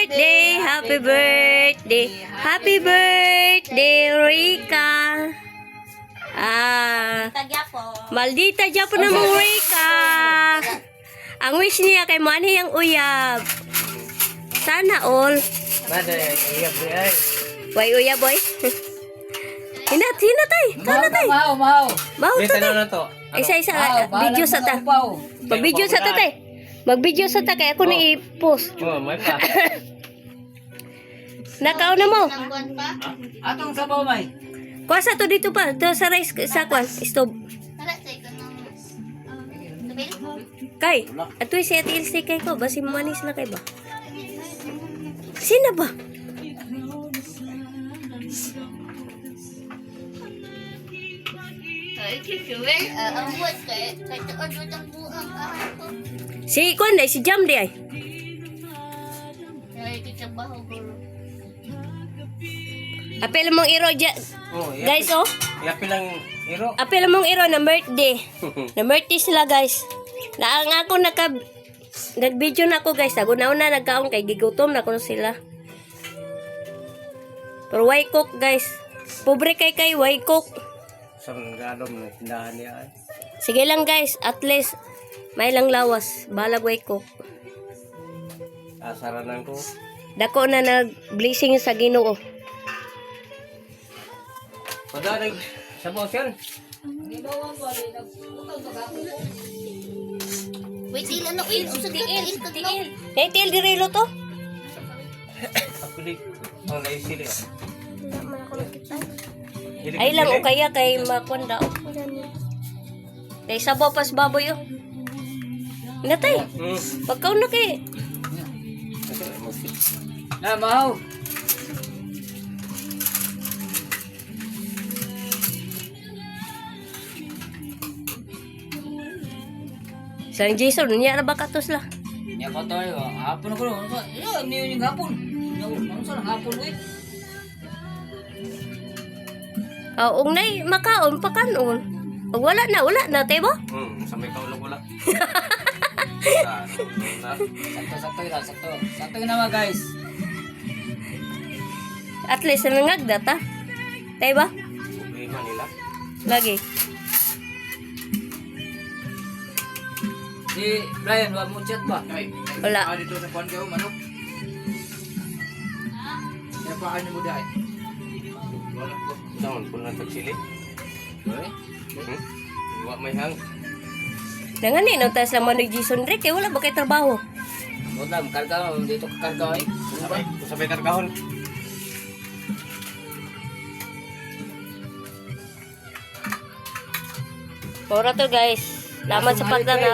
birthday, happy birthday, happy birthday, Rika. Maldita Japo na mong Rika. Ang wish niya kay Manny ang uyab. Sana all. Way uyab boy. Hinat tay. Kana tay. Mau tay. Isa video sa ta. Mag-video sa ta tay. Mag-video sa ta kay ako ni i-post. May pa. Nakaw na mo. Atong sabaw may. Kuha sa to dito pa. To sa rice sa kwan. Stove. Kay, atoy si Ate Ilse kay ko. Basi manis na kay ba? Sino ba? Si Kwan ay si Jam di ay. Apel mong iro guys oh. Yapil lang iro. Apel mong iro na birthday. Na birthday sila guys. Na ang ako nag-video na ako guys. Una nagkaon kay gigutom na ko sila. Pero why cook guys. Pobre kay why cook. Sa ngadom na tindahan niya. Sige lang guys, at least may lang lawas, balag way cook. Asaranan ko. Dako na nag-blessing sa Ginoo. Padarig sa bosan. Wait, ano il. Hey, til dirilo to. Ako di. Oh, naisili. Ay lang o kaya kay makwanda. Kay sabaw pas baboy oh. Natay. Pagkaw na kay. Na mau. Sang Jason, niya na ba katos la? Ya pa tayo. Hapon ako. Yo, niyo ning hapon. Yo, sa hapon wait. Og nay makaon pakanon. Og wala na tebo? Sampai kaulog wala. Sakto na guys. At least nangagda ta. Tebo? Problema nila. Lagi. Si Brian, wa mo chat ba? Wala. Dito sa kwan kayo manok. Napaan mo dai? Wala ko. Naon pun na tagsili. Wa may hang. Nangani no tas lang man ni Jason Rick kay wala ba kay trabaho. Wala, karga dito ka karga ay. Sabay kargahon. Ora to guys. Laman sa pagdanaw.